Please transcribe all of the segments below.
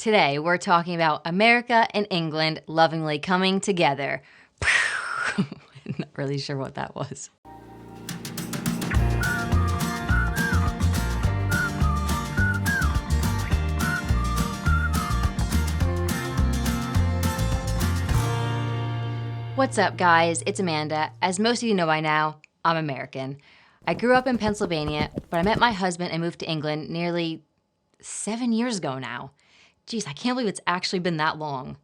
Today, we're talking about America and England lovingly coming together. I'm not really sure what that was. What's up, guys? It's Amanda. As most of you know by now, I'm American. I grew up in Pennsylvania, but I met my husband and moved to England nearly 7 years ago now. Geez, I can't believe it's actually been that long.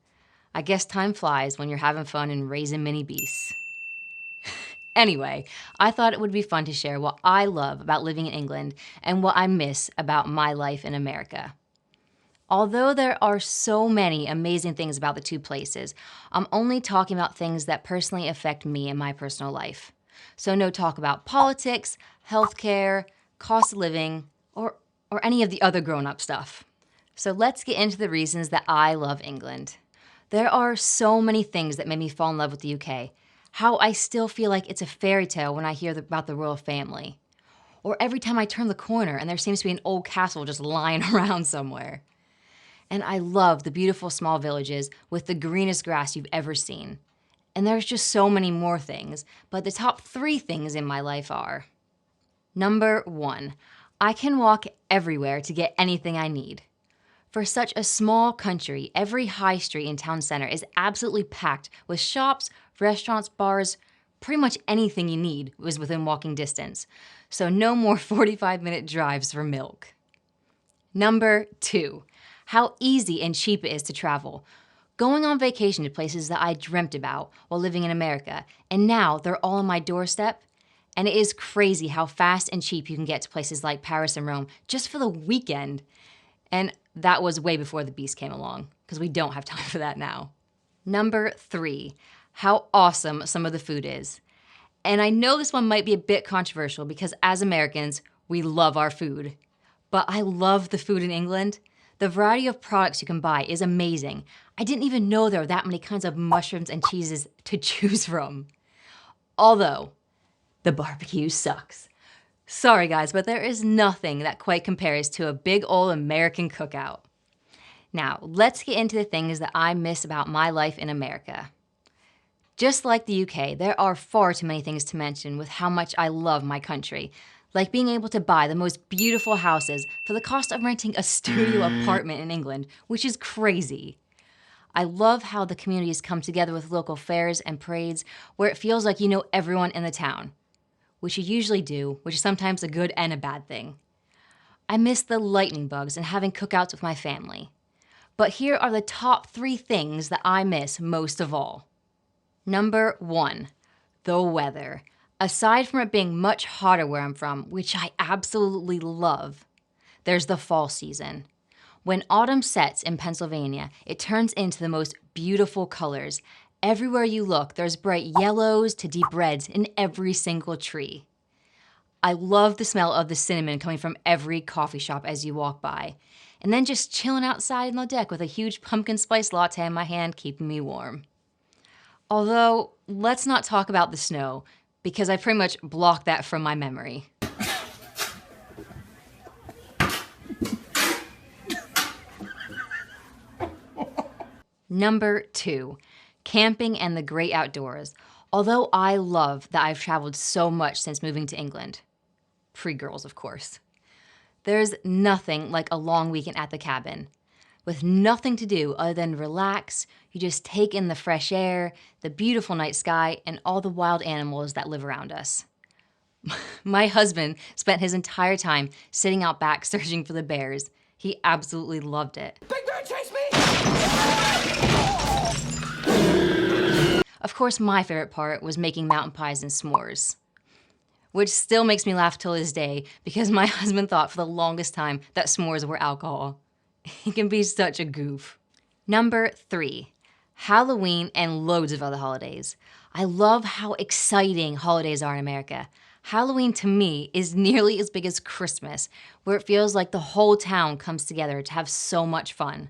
I guess time flies when you're having fun and raising mini beasts. Anyway, I thought it would be fun to share what I love about living in England and what I miss about my life in America. Although there are so many amazing things about the two places, I'm only talking about things that personally affect me in my personal life. So no talk about politics, healthcare, cost of living, or any of the other grown-up stuff. So let's get into the reasons that I love England. There are so many things that made me fall in love with the UK. How I still feel like it's a fairy tale when I hear about the royal family. Or every time I turn the corner and there seems to be an old castle just lying around somewhere. And I love the beautiful small villages with the greenest grass you've ever seen. And there's just so many more things, but the top 3 things in my life are: Number 1, I can walk everywhere to get anything I need. For such a small country, every high street in town center is absolutely packed with shops, restaurants, bars. Pretty much anything you need was within walking distance. So no more 45-minute drives for milk. Number 2, how easy and cheap it is to travel. Going on vacation to places that I dreamt about while living in America, and now they're all on my doorstep. And it is crazy how fast and cheap you can get to places like Paris and Rome just for the weekend. And that was way before the beast came along, because we don't have time for that now. Number 3, how awesome some of the food is. And I know this one might be a bit controversial because as Americans, we love our food. But I love the food in England. The variety of products you can buy is amazing. I didn't even know there were that many kinds of mushrooms and cheeses to choose from. Although, the barbecue sucks. Sorry guys, but there is nothing that quite compares to a big old American cookout. Now, let's get into the things that I miss about my life in America. Just like the UK, there are far too many things to mention with how much I love my country, like being able to buy the most beautiful houses for the cost of renting a studio apartment in England, which is crazy. I love how the communities come together with local fairs and parades where it feels like you know everyone in the town, which you usually do, which is sometimes a good and a bad thing. I miss the lightning bugs and having cookouts with my family. But here are the top 3 things that I miss most of all. Number 1, the weather. Aside from it being much hotter where I'm from, which I absolutely love, there's the fall season. When autumn sets in Pennsylvania, it turns into the most beautiful colors. Everywhere you look, there's bright yellows to deep reds in every single tree. I love the smell of the cinnamon coming from every coffee shop as you walk by. And then just chilling outside on the deck with a huge pumpkin spice latte in my hand, keeping me warm. Although, let's not talk about the snow, because I pretty much blocked that from my memory. Number 2, camping and the great outdoors. Although I love that I've traveled so much since moving to England. Pre-girls, of course. There's nothing like a long weekend at the cabin. With nothing to do other than relax, you just take in the fresh air, the beautiful night sky, and all the wild animals that live around us. My husband spent his entire time sitting out back searching for the bears. He absolutely loved it. Big Bear, chase me! Of course, my favorite part was making mountain pies and s'mores, which still makes me laugh till this day because my husband thought for the longest time that s'mores were alcohol. He can be such a goof. Number 3, Halloween and loads of other holidays. I love how exciting holidays are in America. Halloween to me is nearly as big as Christmas, where it feels like the whole town comes together to have so much fun.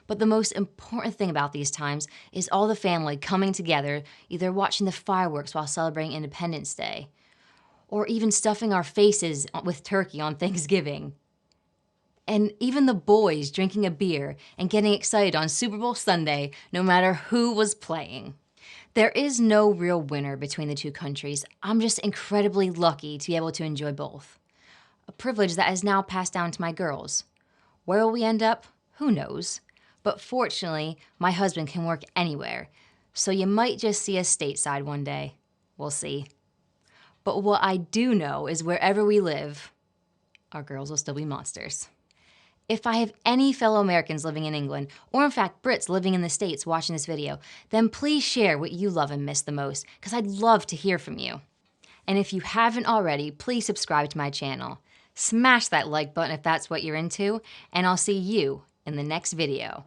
But the most important thing about these times is all the family coming together, either watching the fireworks while celebrating Independence Day, or even stuffing our faces with turkey on Thanksgiving. And even the boys drinking a beer and getting excited on Super Bowl Sunday, no matter who was playing. There is no real winner between the two countries. I'm just incredibly lucky to be able to enjoy both. A privilege that is now passed down to my girls. Where will we end up? Who knows? But fortunately, my husband can work anywhere, so you might just see us stateside one day. We'll see. But what I do know is wherever we live, our girls will still be monsters. If I have any fellow Americans living in England, or in fact Brits living in the States watching this video, then please share what you love and miss the most, because I'd love to hear from you. And if you haven't already, please subscribe to my channel. Smash that like button if that's what you're into, and I'll see you in the next video.